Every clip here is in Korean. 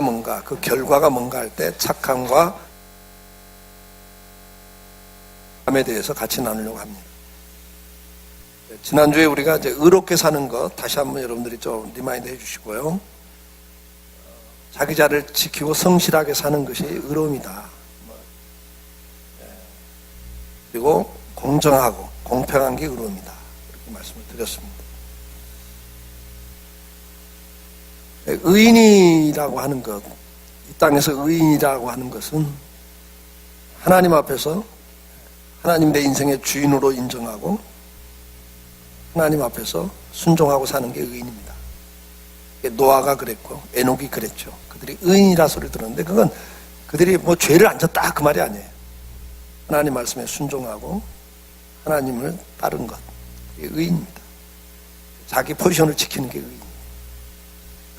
뭔가, 그 결과가 뭔가 할 때 착함과 함에 대해서 같이 나누려고 합니다. 지난주에 우리가 이제 의롭게 사는 것 다시 한번 여러분들이 좀 리마인드 해주시고요. 자기 자를 지키고 성실하게 사는 것이 의로움이다. 그리고 공정하고 공평한 게 의로움이다. 이렇게 말씀을 드렸습니다. 의인이라고 하는 것, 이 땅에서 의인이라고 하는 것은 하나님 앞에서 하나님 내 인생의 주인으로 인정하고 하나님 앞에서 순종하고 사는 게 의인입니다. 노아가 그랬고 에녹이 그랬죠. 그들이 의인이라 소리를 들었는데 그건 그들이 뭐 죄를 안 졌다 그 말이 아니에요. 하나님 말씀에 순종하고 하나님을 따른 것, 그게 의인입니다. 자기 포지션을 지키는 게 의인입니다.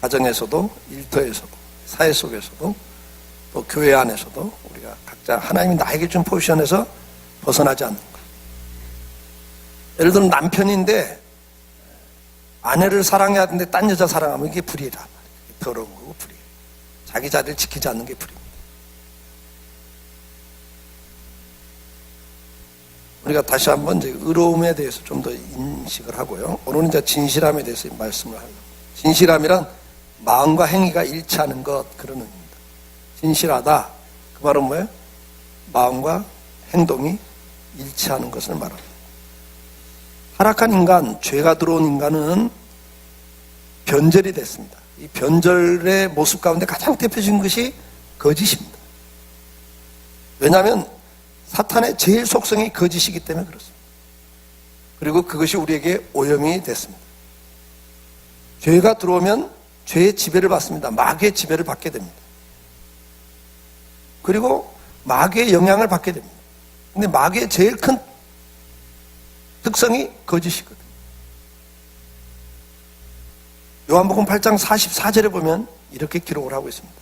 가정에서도 일터에서도 사회 속에서도 또 교회 안에서도 우리가 각자 하나님이 나에게 준 포지션에서 벗어나지 않는 것. 예를 들면 남편인데 아내를 사랑해야 하는데 딴 여자 사랑하면 이게 불의라. 더러운 거고 불의예요. 자기 자리를 지키지 않는 게 불의입니다. 우리가 다시 한번 이제 의로움에 대해서 좀 더 인식을 하고요. 오늘은 이제 진실함에 대해서 말씀을 하려고. 진실함이란 마음과 행위가 일치하는 것, 그런 의미입니다. 진실하다. 그 말은 뭐예요? 마음과 행동이 일치하는 것을 말합니다. 타락한 인간, 죄가 들어온 인간은 변절이 됐습니다. 이 변절의 모습 가운데 가장 대표적인 것이 거짓입니다. 왜냐하면 사탄의 제일 속성이 거짓이기 때문에 그렇습니다. 그리고 그것이 우리에게 오염이 됐습니다. 죄가 들어오면 죄의 지배를 받습니다. 마귀의 지배를 받게 됩니다. 그리고 마귀의 영향을 받게 됩니다. 근데 마귀의 제일 큰 특성이 거짓이거든요. 요한복음 8장 44절에 보면 이렇게 기록을 하고 있습니다.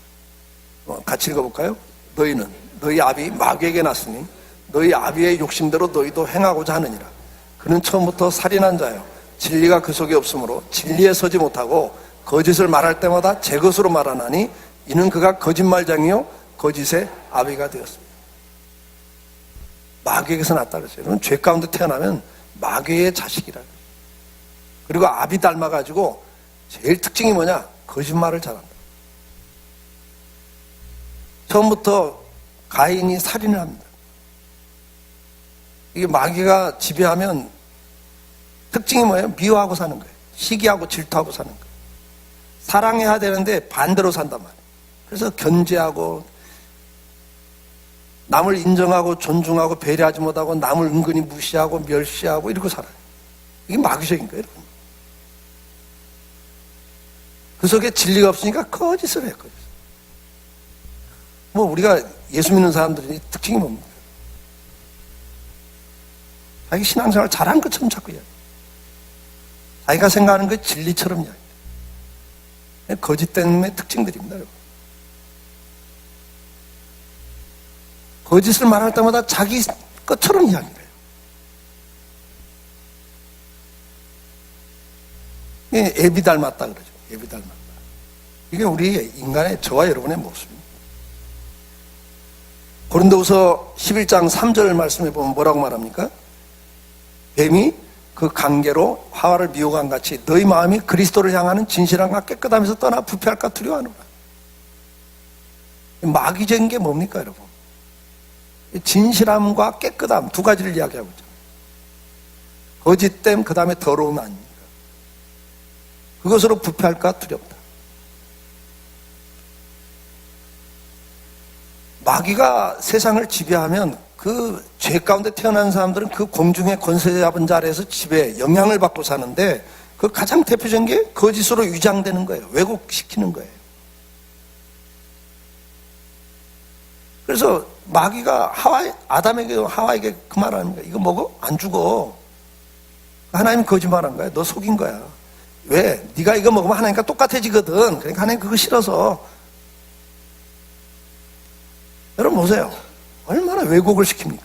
같이 읽어볼까요? 너희는 너희 아비 마귀에게 났으니 너희 아비의 욕심대로 너희도 행하고자 하느니라. 그는 처음부터 살인한 자요 진리가 그 속에 없으므로 진리에 서지 못하고 거짓을 말할 때마다 제 것으로 말하나니 이는 그가 거짓말장이요 거짓의 아비가 되었습니다. 마귀에게서 났다 그랬어요. 여러분, 죄 가운데 태어나면 마귀의 자식이라. 그리고 아비 닮아가지고 제일 특징이 뭐냐? 거짓말을 잘한다. 처음부터 가인이 살인을 합니다. 이게 마귀가 지배하면 특징이 뭐예요? 미워하고 사는 거예요. 시기하고 질투하고 사는 거예요. 사랑해야 되는데 반대로 산단 말이에요. 그래서 견제하고 남을 인정하고 존중하고 배려하지 못하고 남을 은근히 무시하고 멸시하고 이러고 살아요. 이게 마귀적인 거예요. 여러분. 그 속에 진리가 없으니까 거짓을 해요. 거짓. 뭐 우리가 예수 믿는 사람들이 특징이 뭡니까? 자기 신앙생활 잘한 것처럼 자꾸 이야기해요. 자기가 생각하는 게 진리처럼 이야기해요. 거짓됨의 특징들입니다. 여러분. 거짓을 말할 때마다 자기 것처럼 이야기를 해요. 애비 닮았다 그러죠. 애비 닮았다. 이게 우리 인간의 저와 여러분의 모습입니다. 고린도후서 11장 3절 말씀해 보면 뭐라고 말합니까? 뱀이 그 관계로 하와를 미혹한 같이 너희 마음이 그리스도를 향하는 진실함과 깨끗함에서 떠나 부패할까 두려워하노라. 마귀적인 게 뭡니까 여러분? 진실함과 깨끗함 두 가지를 이야기하고 있죠. 거짓됨 그 다음에 더러움 아닙니까? 그것으로 부패할까 두렵다. 마귀가 세상을 지배하면 그 죄 가운데 태어난 사람들은 그 공중의 권세 잡은 자 아래에서 지배, 영향을 받고 사는데 그 가장 대표적인 게 거짓으로 위장되는 거예요. 왜곡시키는 거예요. 그래서 마귀가 아담에게 하와에게 그 말 아닙니까? 이거 먹어? 안 죽어. 하나님 거짓말한 거야. 너 속인 거야. 왜? 네가 이거 먹으면 하나님과 똑같아지거든. 그러니까 하나님 그거 싫어서. 여러분 보세요. 얼마나 왜곡을 시킵니까?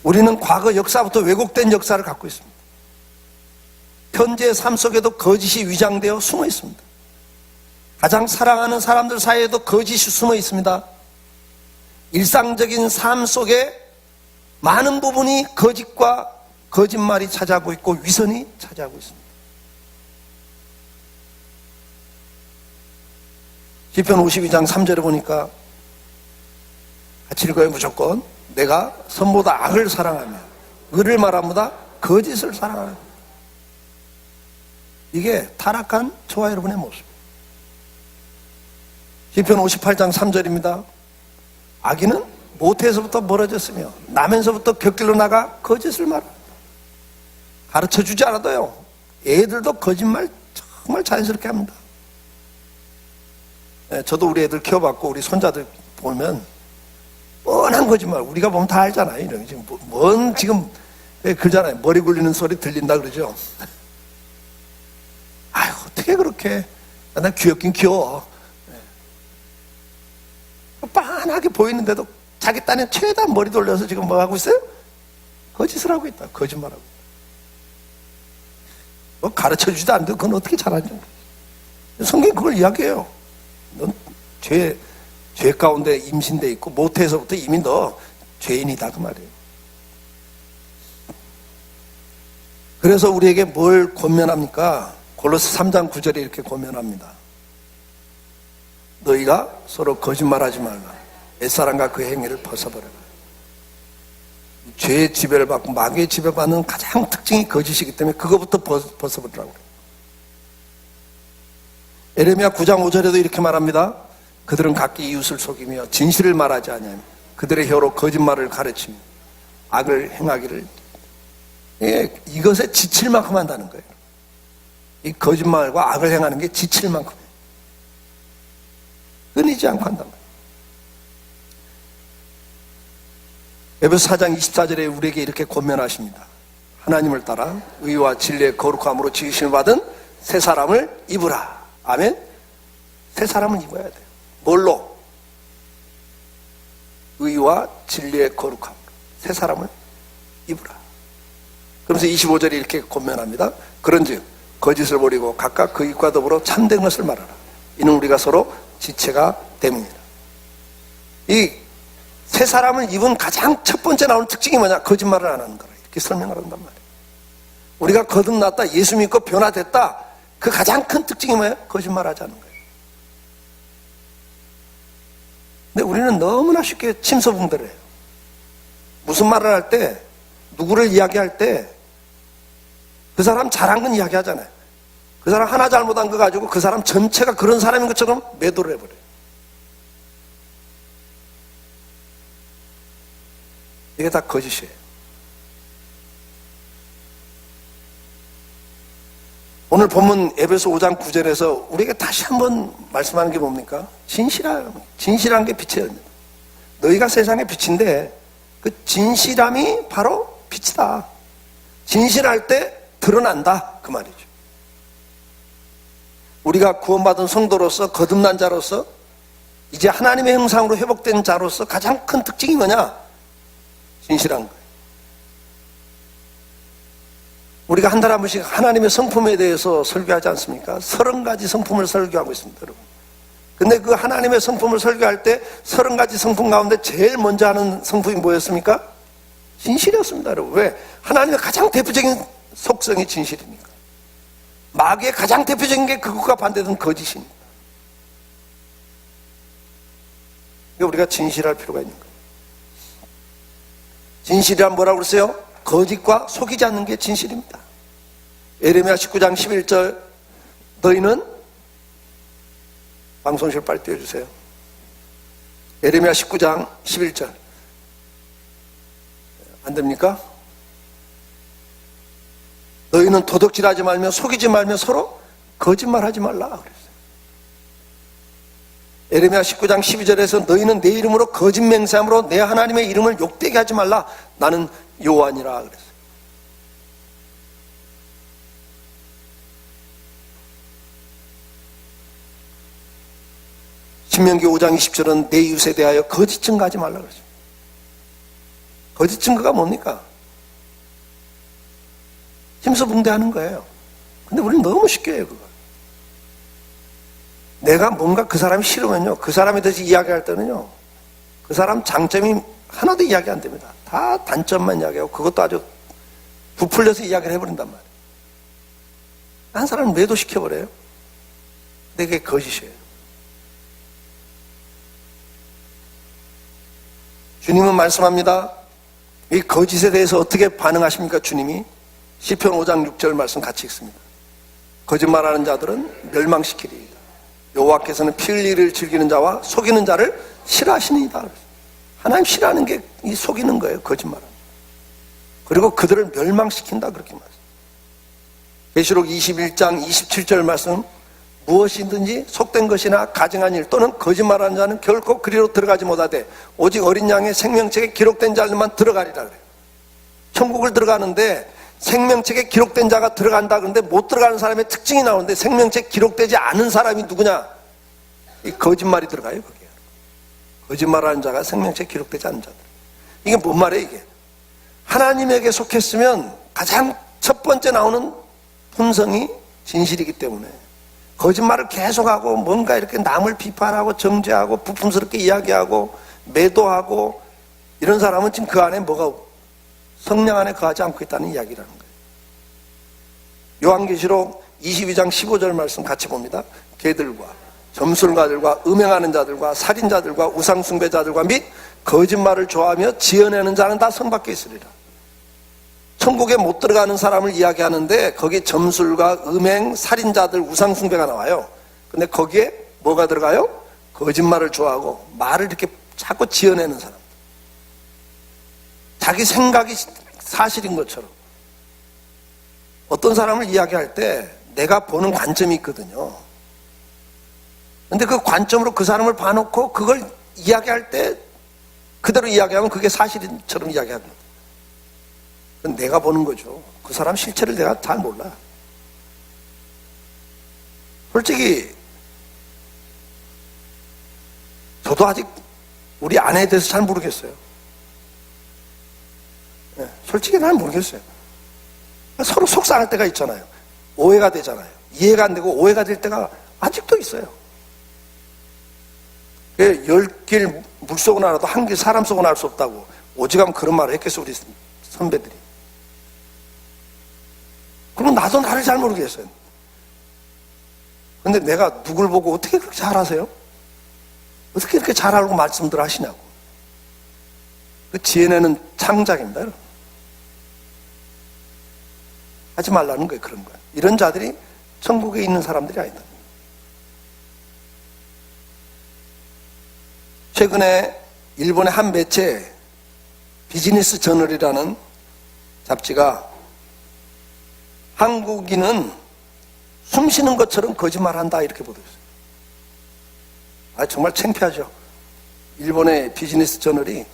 우리는 과거 역사부터 왜곡된 역사를 갖고 있습니다. 현재의 삶 속에도 거짓이 위장되어 숨어 있습니다. 가장 사랑하는 사람들 사이에도 거짓이 숨어 있습니다. 일상적인 삶 속에 많은 부분이 거짓과 거짓말이 차지하고 있고 위선이 차지하고 있습니다. 시편 52장 3절에 보니까 같이 읽어요. 무조건 내가 선보다 악을 사랑하며 의를 말함보다 거짓을 사랑하는, 이게 타락한 저와 여러분의 모습. 시편 58장 3절입니다. 악인은 모태에서부터 멀어졌으며 나면서부터 곁길로 나가 거짓을 말한다. 가르쳐주지 않아도요, 애들도 거짓말 정말 자연스럽게 합니다. 저도 우리 애들 키워봤고 우리 손자들 보면 뻔한 거짓말 우리가 보면 다 알잖아요. 이런 지금 뭔 지금 그러잖아요. 머리 굴리는 소리 들린다 그러죠. 아유, 어떻게 그렇게, 난 귀엽긴 귀여워. 빤하게 보이는데도 자기 딴에 최대한 머리 돌려서 지금 뭐 하고 있어요? 거짓을 하고 있다. 거짓말하고 있다. 뭐 가르쳐주지도 않는데 그건 어떻게 잘하냐. 성경이 그걸 이야기해요. 넌 죄 가운데 임신돼 있고 모태에서부터 이미 너 죄인이다 그 말이에요. 그래서 우리에게 뭘 권면합니까? 골로새 3장 9절에 이렇게 권면합니다. 너희가 서로 거짓말하지 말라. 옛사람과 그 행위를 벗어버려라. 죄의 지배를 받고 마귀의 지배받는 가장 특징이 거짓이기 때문에 그거부터 벗어버리라고 그래요. 에레미야 9장 5절에도 이렇게 말합니다. 그들은 각기 이웃을 속이며 진실을 말하지 아니하며 그들의 혀로 거짓말을 가르치며 악을 행하기를, 이것에 지칠 만큼 한다는 거예요. 이 거짓말과 악을 행하는 게 지칠 만큼 끊이지 않고 한단 말이에요. 에베소 4장 24절에 우리에게 이렇게 권면하십니다. 하나님을 따라 의와 진리의 거룩함으로 지으심을 받은 새 사람을 입으라. 아멘. 새 사람을 입어야 돼요. 뭘로? 의와 진리의 거룩함으로 새 사람을 입으라. 그러면서 25절에 이렇게 권면합니다. 그런즉 거짓을 버리고 각각 그 입과 더불어 참된 것을 말하라. 이는 우리가 서로 지체가 됨이니라. 이 새 사람을 입은 가장 첫 번째 나오는 특징이 뭐냐? 거짓말을 안 하는 거라. 이렇게 설명을 한단 말이에요. 우리가 거듭났다, 예수 믿고 변화됐다, 그 가장 큰 특징이 뭐예요? 거짓말하지 않는 거예요. 근데 우리는 너무나 쉽게 침소봉대를 해요. 무슨 말을 할 때, 누구를 이야기할 때 그 사람 잘한 건 이야기하잖아요. 그 사람 하나 잘못한 거 가지고 그 사람 전체가 그런 사람인 것처럼 매도를 해버려요. 이게 다 거짓이에요. 오늘 본문 에베소 5장 9절에서 우리에게 다시 한번 말씀하는 게 뭡니까? 진실한 게 빛이에요. 너희가 세상의 빛인데 그 진실함이 바로 빛이다. 진실할 때 드러난다 그 말이죠. 우리가 구원받은 성도로서, 거듭난 자로서, 이제 하나님의 형상으로 회복된 자로서 가장 큰 특징이 뭐냐? 진실한 거예요. 우리가 한 달에 한 번씩 하나님의 성품에 대해서 설교하지 않습니까? 30가지 성품을 설교하고 있습니다, 여러분. 근데 그 하나님의 성품을 설교할 때 30가지 성품 가운데 제일 먼저 하는 성품이 뭐였습니까? 진실이었습니다, 여러분. 왜? 하나님의 가장 대표적인 속성이 진실이니까. 마귀의 가장 대표적인 게 그것과 반대되는 거짓이니까. 그러니까 우리가 진실할 필요가 있는 거예요. 진실이란 뭐라고 그랬어요? 거짓과 속이지 않는 게 진실입니다. 에레미야 19장 11절, 너희는, 방송실 빨리 띄워주세요. 에레미야 19장 11절. 안 됩니까? 너희는 도둑질하지 말며 속이지 말며 서로 거짓말하지 말라 그랬어요. 에레미야 19장 12절에서 너희는 내 이름으로 거짓 맹세함으로 내 하나님의 이름을 욕되게 하지 말라. 나는 여호와니라 그랬어요. 신명기 5장 20절은 내 이웃에 대하여 거짓 증거하지 말라 그랬어요. 거짓 증거가 뭡니까? 힘서붕대하는 거예요. 근데 우리는 너무 쉽게 해요, 그거. 내가 뭔가 그 사람이 싫으면요, 그 사람에 대해서 이야기할 때는요, 그 사람 장점이 하나도 이야기 안 됩니다. 다 단점만 이야기하고, 그것도 아주 부풀려서 이야기를 해버린단 말이에요. 한 사람을 매도시켜버려요. 근데 그게 거짓이에요. 주님은 말씀합니다. 이 거짓에 대해서 어떻게 반응하십니까, 주님이? 시편 5장 6절 말씀 같이 읽습니다. 거짓말하는 자들은 멸망시키리이다. 여호와께서는 피 흘리기를 즐기는 자와 속이는 자를 싫어하시니이다. 하나님 싫어하는 게 이 속이는 거예요, 거짓말은. 그리고 그들을 멸망시킨다, 그렇게 말씀합니다. 계시록 21장 27절 말씀, 무엇이든지 속된 것이나 가증한 일 또는 거짓말하는 자는 결코 그리로 들어가지 못하되 오직 어린 양의 생명책에 기록된 자들만 들어가리라 그래요. 천국을 들어가는데 생명책에 기록된 자가 들어간다 그러는데 못 들어가는 사람의 특징이 나오는데 생명책에 기록되지 않은 사람이 누구냐? 이 거짓말이 들어가요, 거기에. 거짓말하는 자가 생명책에 기록되지 않은 자들. 이게 뭔 말이에요, 이게? 하나님에게 속했으면 가장 첫 번째 나오는 품성이 진실이기 때문에 거짓말을 계속하고 뭔가 이렇게 남을 비판하고 정죄하고 부품스럽게 이야기하고 매도하고 이런 사람은 지금 그 안에 뭐가 성령 안에 거하지 않고 있다는 이야기라는 거예요. 요한계시록 22장 15절 말씀 같이 봅니다. 개들과 점술가들과 음행하는 자들과 살인자들과 우상숭배자들과 및 거짓말을 좋아하며 지어내는 자는 다 성 밖에 있으리라. 천국에 못 들어가는 사람을 이야기하는데 거기에 점술가, 음행, 살인자들, 우상숭배가 나와요. 근데 거기에 뭐가 들어가요? 거짓말을 좋아하고 말을 이렇게 자꾸 지어내는 사람. 자기 생각이 사실인 것처럼. 어떤 사람을 이야기할 때 내가 보는 관점이 있거든요. 근데 그 관점으로 그 사람을 봐놓고 그걸 이야기할 때 그대로 이야기하면 그게 사실처럼 이야기합니다. 그건 내가 보는 거죠. 그 사람 실체를 내가 잘 몰라. 솔직히 저도 아직 우리 아내에 대해서 잘 모르겠어요. 네, 솔직히 잘 모르겠어요. 서로 속상할 때가 있잖아요. 오해가 되잖아요. 이해가 안 되고 오해가 될 때가 아직도 있어요. 10길 물속은 알아도 한 길 사람 속은 알 수 없다고 오직하면 그런 말을 했겠어, 우리 선배들이. 그럼 나도 나를 잘 모르겠어요. 근데 내가 누굴 보고 어떻게 그렇게 잘 아세요? 어떻게 이렇게 잘 알고 말씀들 하시냐고. 그 지혜내는 창작입니다, 여러분. 하지 말라는 거예요, 그런 거예요. 이런 자들이 천국에 있는 사람들이 아니다. 최근에 일본의 한 매체 비즈니스 저널이라는 잡지가 한국인은 숨 쉬는 것처럼 거짓말한다 이렇게 보도했어요. 정말 창피하죠. 일본의 비즈니스 저널이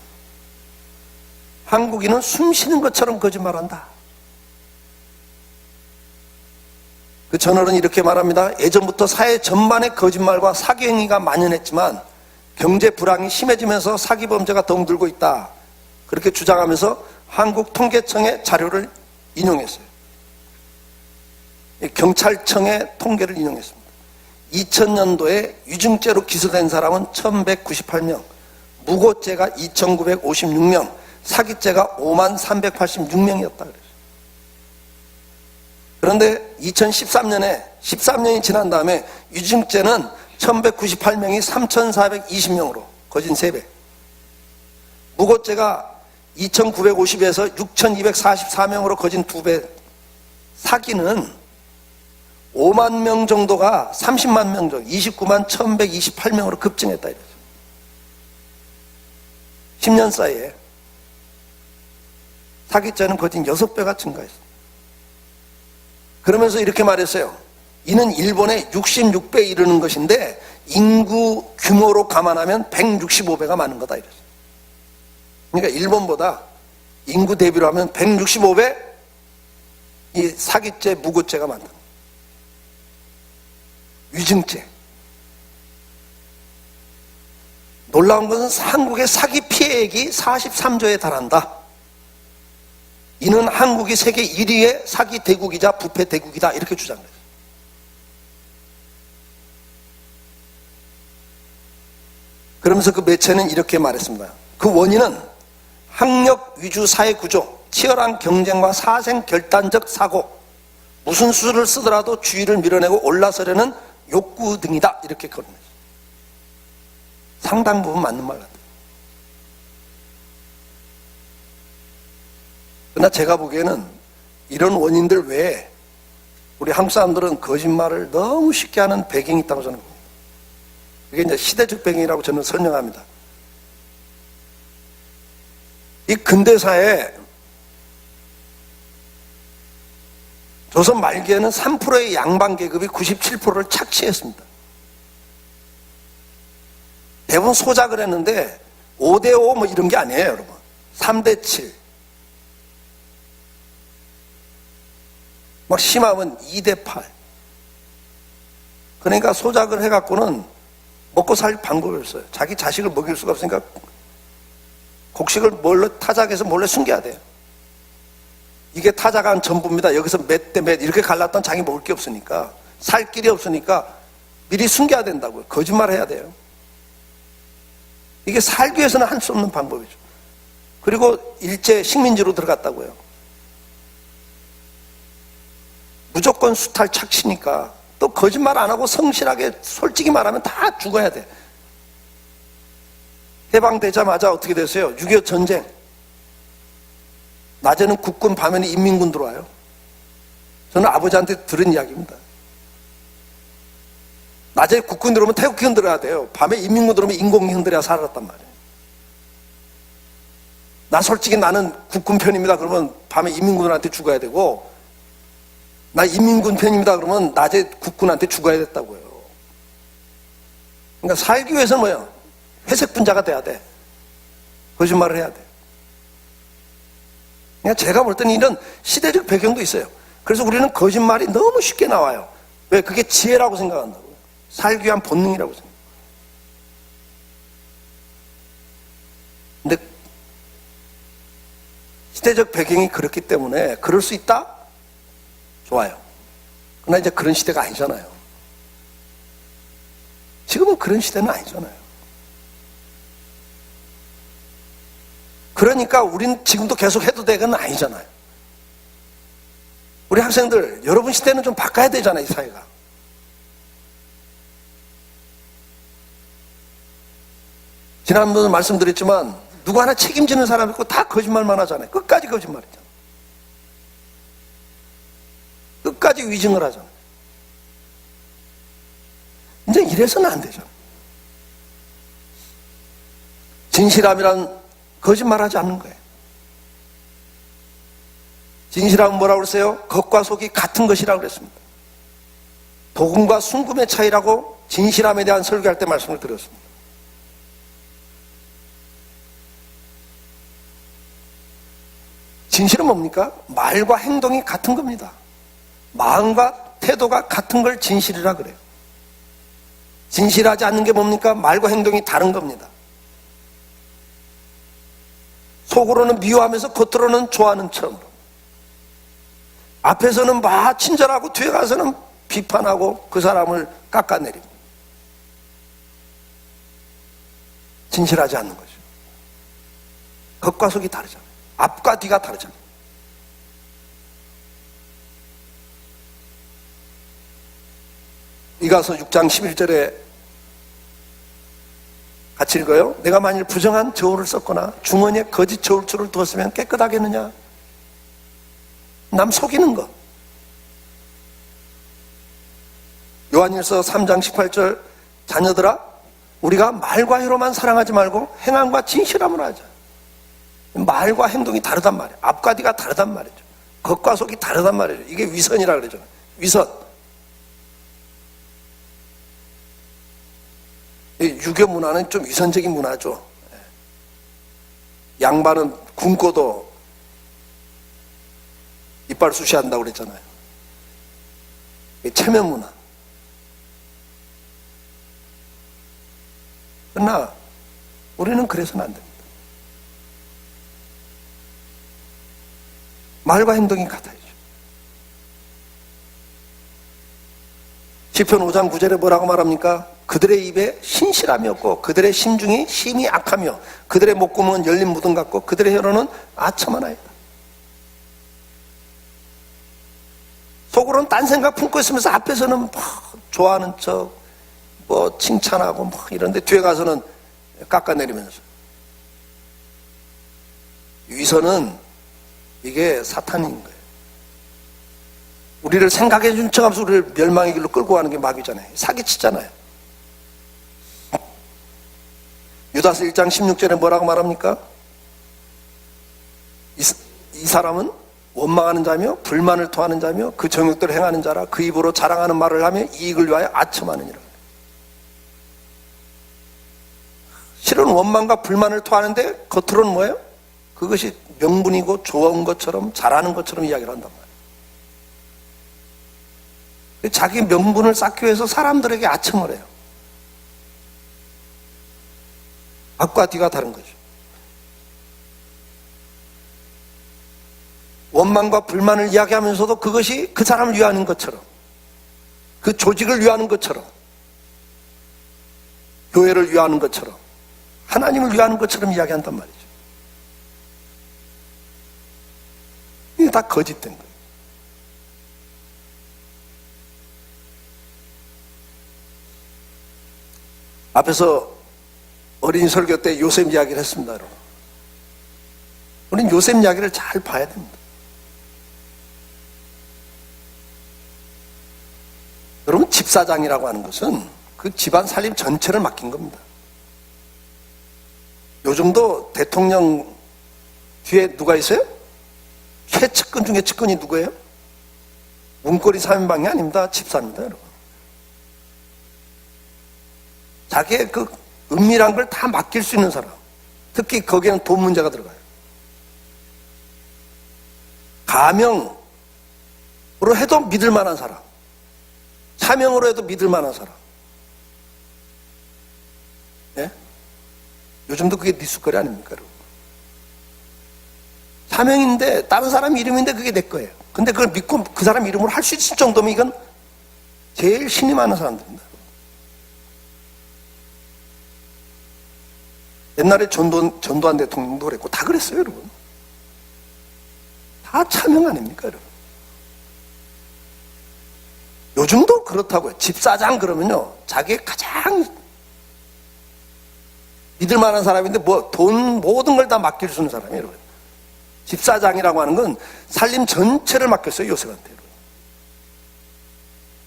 한국인은 숨 쉬는 것처럼 거짓말한다. 그 저널은 이렇게 말합니다. 예전부터 사회 전반에 거짓말과 사기 행위가 만연했지만 경제 불황이 심해지면서 사기 범죄가 더욱 늘고 있다. 그렇게 주장하면서 한국통계청의 자료를 인용했어요. 경찰청의 통계를 인용했습니다. 2000년도에 위증죄로 기소된 사람은 1198명, 무고죄가 2956명, 사기죄가 5386명이었다 그랬어요. 그런데 2013년에 13년이 지난 다음에 위증죄는 1198명이 3420명으로 거진 3배, 무고죄가 2950에서 6244명으로 거진 2배, 사기는 5만 명 정도가 30만 명 정도, 29만 1128명으로 급증했다 이랬어요. 10년 사이에 사기죄는 거진 6배가 증가했어요. 그러면서 이렇게 말했어요. 이는 일본의 66배에 이르는 것인데 인구 규모로 감안하면 165배가 많은 거다 이랬어요. 그러니까 일본보다 인구 대비로 하면 165배 이 사기죄, 무고죄가 많다. 위증죄. 놀라운 것은 한국의 사기 피해액이 43조에 달한다. 이는 한국이 세계 1위의 사기 대국이자 부패 대국이다 이렇게 주장했어요. 그러면서 그 매체는 이렇게 말했습니다. 그 원인은 학력 위주 사회 구조, 치열한 경쟁과 사생 결단적 사고, 무슨 수를 쓰더라도 주의를 밀어내고 올라서려는 욕구 등이다 이렇게 거론했어요. 상당 부분 맞는 말 같아요. 그러나 제가 보기에는 이런 원인들 외에 우리 한국 사람들은 거짓말을 너무 쉽게 하는 배경이 있다고 저는 봅니다. 그게 이제 시대적 배경이라고 저는 설명합니다. 이 근대사에 조선 말기에는 3%의 양반 계급이 97%를 착취했습니다. 대부분 소작을 했는데 5대5 뭐 이런 게 아니에요, 여러분. 3대7. 막 심하면 2대8. 그러니까 소작을 해갖고는 먹고 살 방법이 없어요. 자기 자식을 먹일 수가 없으니까 곡식을 몰래 타작해서 몰래 숨겨야 돼요. 이게 타작한 전부입니다. 여기서 몇 대 몇 이렇게 갈랐던 자기 먹을 게 없으니까, 살 길이 없으니까 미리 숨겨야 된다고요. 거짓말해야 돼요. 이게 살기 위해서는 할 수 없는 방법이죠. 그리고 일제 식민지로 들어갔다고요. 무조건 수탈 착취니까 또 거짓말 안 하고 성실하게 솔직히 말하면 다 죽어야 돼. 해방되자마자 어떻게 됐어요? 6.25 전쟁. 낮에는 국군, 밤에는 인민군 들어와요. 저는 아버지한테 들은 이야기입니다. 낮에 국군 들어오면 태극기 흔들어야 돼요. 밤에 인민군 들어오면 인공기 흔들어야 살았단 말이에요. 나 솔직히 나는 국군 편입니다. 그러면 밤에 인민군한테 죽어야 되고, 나 인민군 편입니다. 그러면 낮에 국군한테 죽어야 됐다고요. 그러니까 살기 위해서는 뭐예요? 회색 분자가 돼야 돼. 거짓말을 해야 돼. 그러니까 제가 볼 때는 이런 시대적 배경도 있어요. 그래서 우리는 거짓말이 너무 쉽게 나와요. 왜? 그게 지혜라고 생각한다고요. 살기 위한 본능이라고 생각해요. 근데 시대적 배경이 그렇기 때문에 그럴 수 있다? 좋아요. 그러나 이제 그런 시대가 아니잖아요. 지금은 그런 시대는 아니잖아요. 그러니까 우린 지금도 계속 해도 되는 아니잖아요. 우리 학생들, 여러분 시대는 좀 바꿔야 되잖아요, 이 사회가. 지난번에 말씀드렸지만 누구 하나 책임지는 사람 있고 다 거짓말만 하잖아요. 끝까지 거짓말이잖아요. 끝까지 위증을 하잖아요. 이제 이래서는 안 되잖아요. 진실함이란 거짓말하지 않는 거예요. 진실함은 뭐라고 그랬어요? 겉과 속이 같은 것이라고 그랬습니다. 복음과 순금의 차이라고 진실함에 대한 설교할 때 말씀을 드렸습니다. 진실은 뭡니까? 말과 행동이 같은 겁니다. 마음과 태도가 같은 걸 진실이라 그래요. 진실하지 않는 게 뭡니까? 말과 행동이 다른 겁니다. 속으로는 미워하면서 겉으로는 좋아하는 처음으로. 앞에서는 막 친절하고 뒤에 가서는 비판하고 그 사람을 깎아내리고. 진실하지 않는 거죠. 겉과 속이 다르잖아요. 앞과 뒤가 다르잖아요. 이가서 6장 11절에 같이 읽어요. 내가 만일 부정한 저울을 썼거나 주머니에 거짓 저울추를 두었으면 깨끗하겠느냐? 남 속이는 거. 요한일서 3장 18절 자녀들아 우리가 말과 혀로만 사랑하지 말고 행함과 진실함으로 하자. 말과 행동이 다르단 말이에요. 앞과 뒤가 다르단 말이죠. 겉과 속이 다르단 말이죠. 이게 위선이라 그러죠. 위선. 유교 문화는 좀 위선적인 문화죠. 양반은 굶고도 이빨 쑤시한다고 그랬잖아요. 체면 문화. 그러나 우리는 그래서는 안 됩니다. 말과 행동이 같아야죠. 시편 5장 9절에 뭐라고 말합니까? 그들의 입에 신실함이 없고 그들의 심중이 심히 악하며 그들의 목구멍은 열린 무덤 같고 그들의 혀로는 아첨하나이다. 속으로는 딴 생각 품고 있으면서 앞에서는 뭐 좋아하는 척, 뭐 칭찬하고 뭐 이런데 뒤에 가서는 깎아내리면서. 위선은 이게 사탄인 거예요. 우리를 생각해 준 척하면서 우리를 멸망의 길로 끌고 가는 게 마귀잖아요. 사기치잖아요. 유다서 1장 16절에 뭐라고 말합니까? 이 사람은 원망하는 자며 불만을 토하는 자며 그 정욕대로 행하는 자라 그 입으로 자랑하는 말을 하며 이익을 위하여 아첨하느니라. 실은 원망과 불만을 토하는데 겉으로는 뭐예요? 그것이 명분이고 좋은 것처럼 잘하는 것처럼 이야기를 한단 말이에요. 자기 명분을 쌓기 위해서 사람들에게 아첨을 해요. 앞과 뒤가 다른 거죠. 원망과 불만을 이야기하면서도 그것이 그 사람을 위하는 것처럼, 그 조직을 위하는 것처럼, 교회를 위하는 것처럼, 하나님을 위하는 것처럼 이야기한단 말이죠. 이게 다 거짓된 거예요. 앞에서 어린이 설교 때 요셉 이야기를 했습니다, 여러분. 우리는 요셉 이야기를 잘 봐야 됩니다. 여러분, 집사장이라고 하는 것은 그 집안 살림 전체를 맡긴 겁니다. 요즘도 대통령 뒤에 누가 있어요? 최측근 중에 측근이 누구예요? 문고리 3인방이 아닙니다. 집사입니다, 여러분. 자기의 그 은밀한 걸 다 맡길 수 있는 사람. 특히 거기에는 돈 문제가 들어가요. 가명으로 해도 믿을 만한 사람. 사명으로 해도 믿을 만한 사람. 예? 요즘도 그게 니스거리 아닙니까, 여러분? 사명인데, 다른 사람 이름인데 그게 내 거예요. 근데 그걸 믿고 그 사람 이름으로 할 수 있을 정도면 이건 제일 신이 많은 사람들입니다. 옛날에 전두환 대통령도 그랬고, 다 그랬어요, 여러분. 다 차명 아닙니까, 여러분? 요즘도 그렇다고요. 집사장 그러면요, 자기 가장 믿을 만한 사람인데, 돈 모든 걸 다 맡길 수 있는 사람이에요, 여러분. 집사장이라고 하는 건 살림 전체를 맡겼어요, 요셉한테.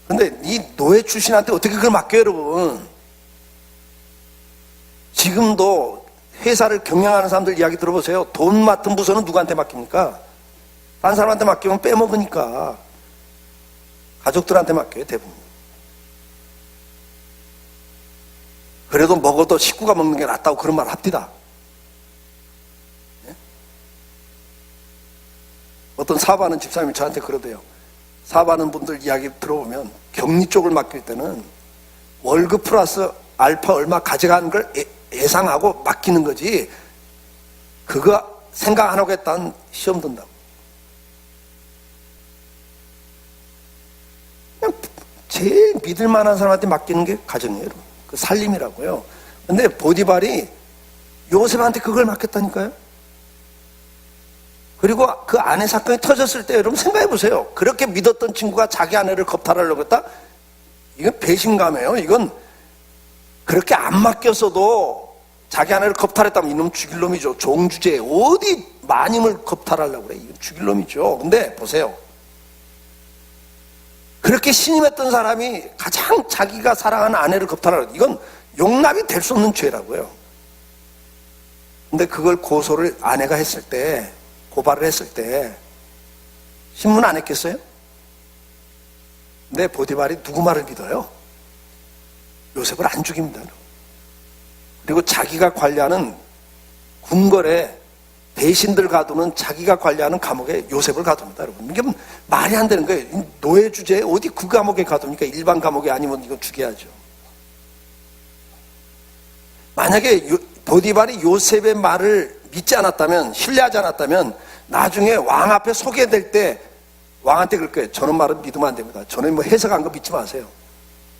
근데 이 노예 출신한테 어떻게 그걸 맡겨요, 여러분? 지금도 회사를 경영하는 사람들 이야기 들어보세요. 돈 맡은 부서는 누구한테 맡깁니까? 다른 사람한테 맡기면 빼먹으니까 가족들한테 맡겨요, 대부분. 그래도 먹어도 식구가 먹는 게 낫다고 그런 말 합디다. 네? 어떤 사업하는 집사님이 저한테 그러대요. 사업하는 분들 이야기 들어보면 격리 쪽을 맡길 때는 월급 플러스 알파 얼마 가져가는 걸 예상하고 맡기는 거지, 그거 생각 안 하겠다는 시험 든다고. 그냥 제일 믿을 만한 사람한테 맡기는 게 가정이에요. 그 살림이라고요. 근데 보디발이 요셉한테 그걸 맡겼다니까요. 그리고 그 아내 사건이 터졌을 때 여러분 생각해 보세요. 그렇게 믿었던 친구가 자기 아내를 겁탈하려고 했다? 이건 배신감이에요. 이건 그렇게 안 맡겼어도 자기 아내를 겁탈했다면 이놈 죽일 놈이죠. 종주제. 어디 마님을 겁탈하려고 그래. 이건 죽일 놈이죠. 근데 보세요. 그렇게 신임했던 사람이 가장 자기가 사랑하는 아내를 겁탈하려고, 이건 용납이 될 수 없는 죄라고요. 근데 그걸 고소를 아내가 했을 때, 고발을 했을 때 신문 안 했겠어요? 근데 보디발이 누구 말을 믿어요? 요셉을 안 죽입니다. 그리고 자기가 관리하는 궁궐에 대신들 가두는, 자기가 관리하는 감옥에 요셉을 가둡니다, 여러분. 이게 말이 안 되는 거예요. 노예 주제에 어디 그 감옥에 가둡니까? 일반 감옥에 아니면 이거 죽여야죠. 만약에 보디발이 요셉의 말을 믿지 않았다면, 신뢰하지 않았다면 나중에 왕 앞에 소개될 때 왕한테 그럴 거예요. 저런 말은 믿으면 안 됩니다. 저는 뭐 해석한 거 믿지 마세요.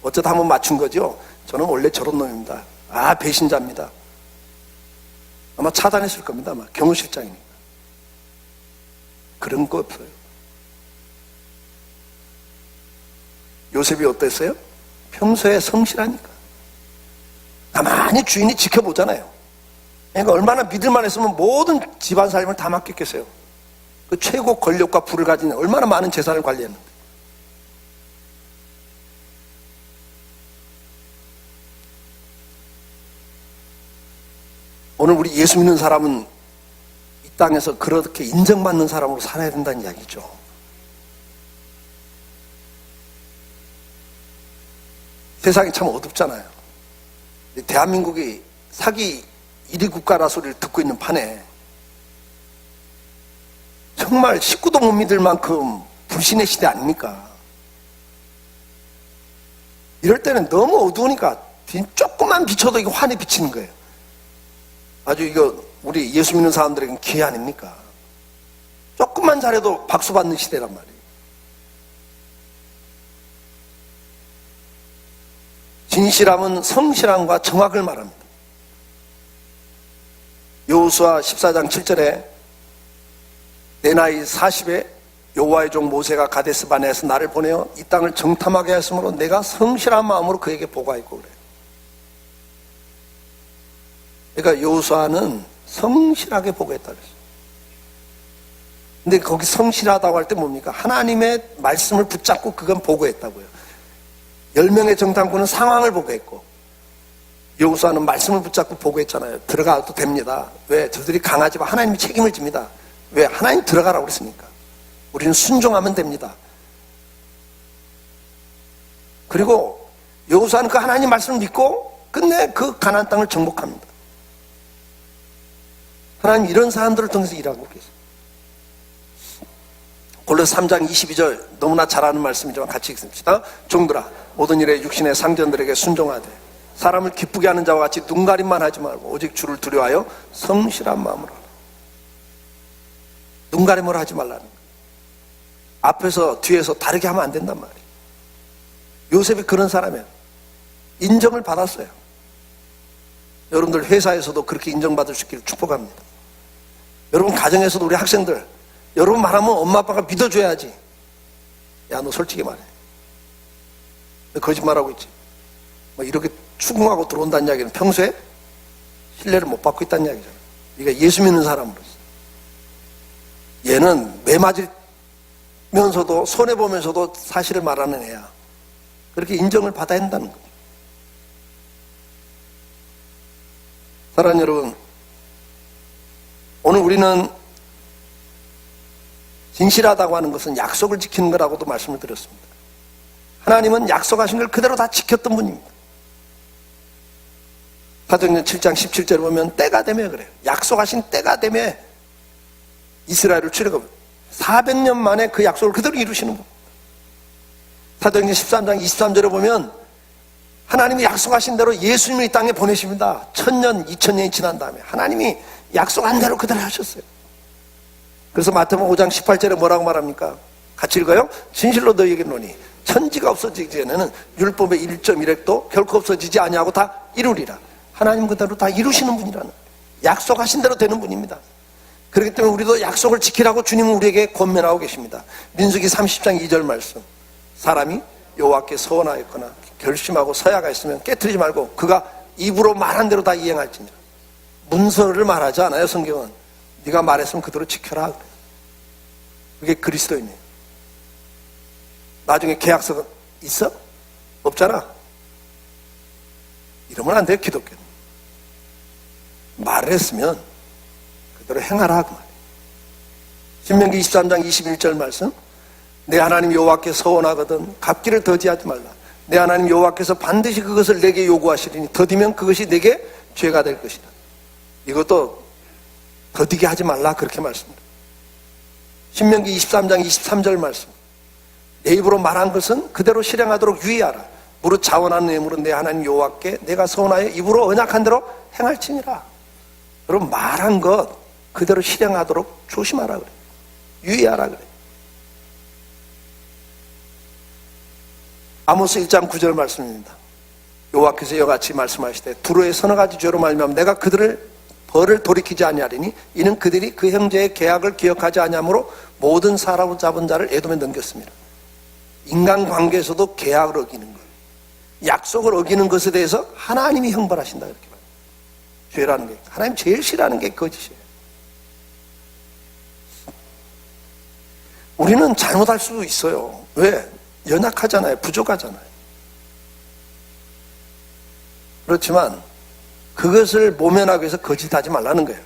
어쩌다 한번 맞춘 거죠. 저는 원래 저런 놈입니다. 배신자입니다. 아마 차단했을 겁니다. 아마 경호실장이니까. 그런 거 없어요. 요셉이 어땠어요? 평소에 성실하니까. 가만히 주인이 지켜보잖아요. 그러니까 얼마나 믿을만 했으면 모든 집안 살림을 다 맡겼겠어요. 그 최고 권력과 부를 가진 얼마나 많은 재산을 관리했는데. 오늘 우리 예수 믿는 사람은 이 땅에서 그렇게 인정받는 사람으로 살아야 된다는 이야기죠. 세상이 참 어둡잖아요. 대한민국이 사기 1위 국가라 소리를 듣고 있는 판에 정말 식구도 못 믿을 만큼 불신의 시대 아닙니까? 이럴 때는 너무 어두우니까 조금만 비춰도 이거 환히 비치는 거예요. 아주 이거 우리 예수 믿는 사람들에게는 기회 아닙니까? 조금만 잘해도 박수 받는 시대란 말이에요. 진실함은 성실함과 정확을 말합니다. 여호수아 14장 7절에 내 나이 40에 여호와의 종 모세가 가데스 바네아에서 나를 보내어 이 땅을 정탐하게 하였으므로 내가 성실한 마음으로 그에게 보고하였고 그래요. 그러니까 여호수아는 성실하게 보고했다 그랬어요. 근데 거기 성실하다고 할 때 뭡니까? 하나님의 말씀을 붙잡고 그건 보고했다고요. 10명의 정탐꾼은 상황을 보고했고 여호수아는 말씀을 붙잡고 보고했잖아요. 들어가도 됩니다. 왜? 저들이 강하지만 하나님이 책임을 집니다. 왜? 하나님 들어가라고 그랬으니까. 우리는 순종하면 됩니다. 그리고 여호수아는 그 하나님 말씀을 믿고 끝내 그 가나안 땅을 정복합니다. 하나님 이런 사람들을 통해서 일하고 계세요. 골로새 3장 22절 너무나 잘 아는 말씀이지만 같이 읽습시다. 종들아 모든 일에 육신의 상전들에게 순종하되 사람을 기쁘게 하는 자와 같이 눈가림만 하지 말고 오직 주를 두려워하여 성실한 마음으로 하라. 눈가림을 하지 말라는 거예요. 앞에서 뒤에서 다르게 하면 안 된단 말이에요. 요셉이 그런 사람이에요. 인정을 받았어요. 여러분들 회사에서도 그렇게 인정받을 수 있기를 축복합니다. 여러분 가정에서도 우리 학생들 여러분 말하면 엄마 아빠가 믿어줘야지. 야 너 솔직히 말해. 너 거짓말하고 있지. 뭐 이렇게 추궁하고 들어온다는 이야기는 평소에 신뢰를 못 받고 있다는 이야기잖아. 네가 예수 믿는 사람으로서. 얘는 매 맞으면서도 손해보면서도 사실을 말하는 애야. 그렇게 인정을 받아야 한다는 거예요. 사랑하는 여러분, 오늘 우리는 진실하다고 하는 것은 약속을 지키는 거라고도 말씀을 드렸습니다. 하나님은 약속하신 걸 그대로 다 지켰던 분입니다. 사도행전 7장 17절에 보면 때가 되면 그래요. 약속하신 때가 되면 이스라엘을 출애굽 400년 만에 그 약속을 그대로 이루시는 분. 사도행전 13장 23절에 보면 하나님이 약속하신 대로 예수님을 이 땅에 보내십니다. 1000년, 2000년이 지난 다음에 하나님이 약속한 대로 그대로 하셨어요. 그래서 마태복음 5장 18절에 뭐라고 말합니까? 같이 읽어요. 진실로 너희에게 이르노니 천지가 없어지기 전에는 율법의 1.1획도 결코 없어지지 아니하고 다 이루리라. 하나님 그대로 다 이루시는 분이라는, 약속하신 대로 되는 분입니다. 그렇기 때문에 우리도 약속을 지키라고 주님은 우리에게 권면하고 계십니다. 민수기 30장 2절 말씀. 사람이 여호와께 서원하였거나 결심하고 서약하였으면 깨트리지 말고 그가 입으로 말한 대로 다 이행할지니라. 문서를 말하지 않아요. 성경은 네가 말했으면 그대로 지켜라. 그게 그리스도인이에요. 나중에 계약서가 있어? 없잖아. 이러면 안 돼요. 기독교는 말을 했으면 그대로 행하라 그 말이에요. 신명기 23장 21절 말씀. 내 하나님 여호와께 서원하거든 갚기를 더디하지 말라. 내 하나님 여호와께서 반드시 그것을 내게 요구하시리니 더디면 그것이 내게 죄가 될 것이다. 이것도 더디게 하지 말라 그렇게 말씀드립니다. 신명기 23장 23절 말씀. 내 입으로 말한 것은 그대로 실행하도록 유의하라. 무릇 자원하는 예물은 내 하나님 여호와께 내가 서원하여 입으로 언약한 대로 행할지니라. 여러분 말한 것 그대로 실행하도록 조심하라 그래요. 유의하라 그래요. 아모스 1장 9절 말씀입니다. 여호와께서 이와 같이 말씀하시되 두로의 서너 가지 죄로 말미암아 내가 그들을 벌을 돌이키지 아니하리니 이는 그들이 그 형제의 계약을 기억하지 아니하므로 모든 사로잡은 자를 에돔에 넘겼습니다. 인간관계에서도 계약을 어기는 것, 약속을 어기는 것에 대해서 하나님이 형벌하신다 이렇게 말해요. 죄라는 게 하나님 제일 싫어하는 게 거짓이에요. 우리는 잘못할 수도 있어요. 왜? 연약하잖아요. 부족하잖아요. 그렇지만 그것을 모면하기 위해서 거짓하지 말라는 거예요.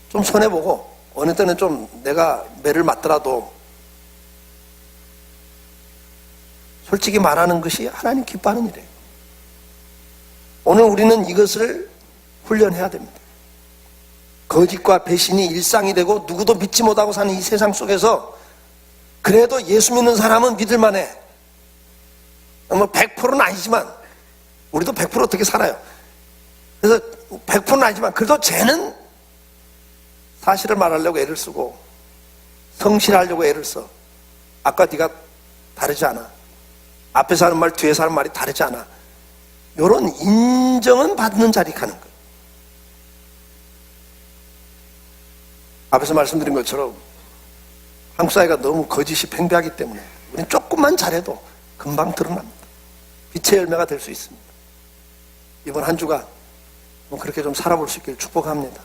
좀 손해보고 어느 때는 좀 내가 매를 맞더라도 솔직히 말하는 것이 하나님 기뻐하는 일이에요. 오늘 우리는 이것을 훈련해야 됩니다. 거짓과 배신이 일상이 되고 누구도 믿지 못하고 사는 이 세상 속에서 그래도 예수 믿는 사람은 믿을만해. 뭐 100%는 아니지만 우리도 100% 어떻게 살아요. 그래서 100%는 아니지만 그래도 쟤는 사실을 말하려고 애를 쓰고 성실하려고 애를 써. 아까 네가 다르지 않아. 앞에서 하는 말 뒤에서 하는 말이 다르지 않아. 이런 인정은 받는 자리 가는 거예요. 앞에서 말씀드린 것처럼 한국 사회가 너무 거짓이 팽배하기 때문에 우리는 조금만 잘해도 금방 드러납니다. 빛의 열매가 될 수 있습니다. 이번 한 주가 그렇게 좀 살아볼 수 있기를 축복합니다.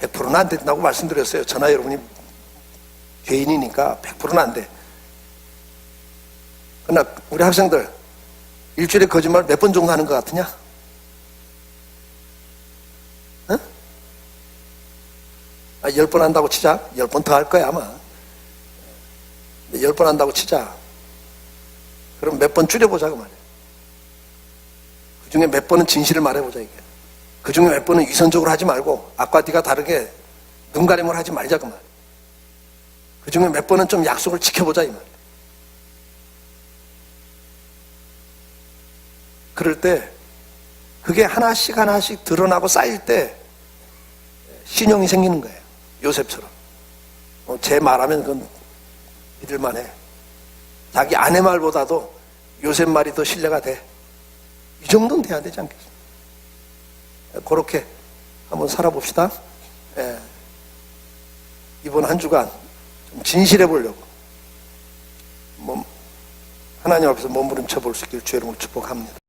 100%는 안 된다고 말씀드렸어요. 저나 여러분이 죄인이니까 100%는 안 돼. 그러나 우리 학생들 일주일에 거짓말 몇 번 정도 하는 것 같으냐? 어? 10번 한다고 치자. 10번 더 할 거야 아마. 10번 한다고 치자. 그럼 몇 번 줄여보자 그 말이야. 그 중에 몇 번은 진실을 말해보자 이게. 그 중에 몇 번은 위선적으로 하지 말고 아까 네가 다르게 눈 가림을 하지 말자 그 말이야. 그 중에 몇 번은 좀 약속을 지켜보자 이 말이야. 그럴 때 그게 하나씩 하나씩 드러나고 쌓일 때 신용이 생기는 거예요. 요셉처럼. 제 말하면 그건 믿을만해. 자기 아내 말보다도 요셉 말이 더 신뢰가 돼. 이 정도는 돼야 되지 않겠습니까? 그렇게 한번 살아봅시다. 예. 이번 한 주간 좀 진실해 보려고 하나님 앞에서 몸부림쳐 볼 수 있기를 주의 이름으로 축복합니다.